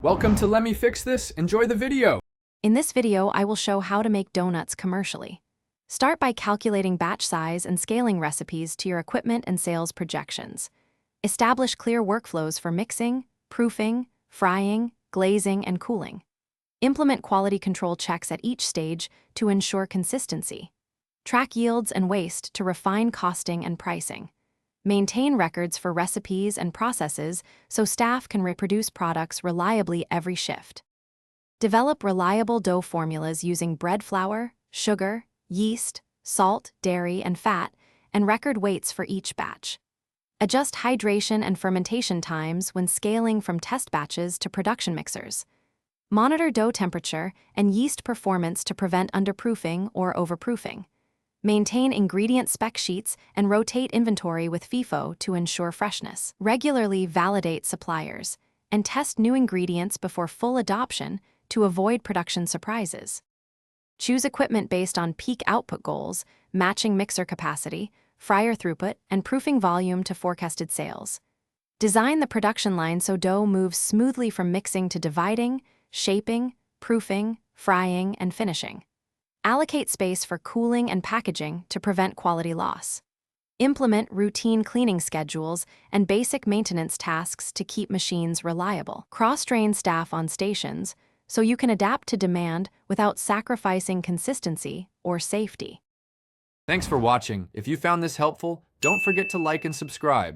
Welcome to Let Me Fix This. Enjoy the video. In this video, I will show how to make donuts commercially. Start by calculating batch size and scaling recipes to your equipment and sales projections. Establish clear workflows for mixing, proofing, frying, glazing, and cooling. Implement quality control checks at each stage to ensure consistency. Track yields and waste to refine costing and pricing. Maintain records for recipes and processes so staff can reproduce products reliably every shift. Develop reliable dough formulas using bread flour, sugar, yeast, salt, dairy, and fat, and record weights for each batch. Adjust hydration and fermentation times when scaling from test batches to production mixers. Monitor dough temperature and yeast performance to prevent underproofing or overproofing. Maintain ingredient spec sheets and rotate inventory with FIFO to ensure freshness. Regularly validate suppliers and test new ingredients before full adoption to avoid production surprises. Choose equipment based on peak output goals, matching mixer capacity, fryer throughput, and proofing volume to forecasted sales. Design the production line so dough moves smoothly from mixing to dividing, shaping, proofing, frying, and finishing. Allocate space for cooling and packaging to prevent quality loss. Implement routine cleaning schedules and basic maintenance tasks to keep machines reliable. Cross-train staff on stations so you can adapt to demand without sacrificing consistency or safety. Thanks for watching. If you found this helpful, don't forget to like and subscribe.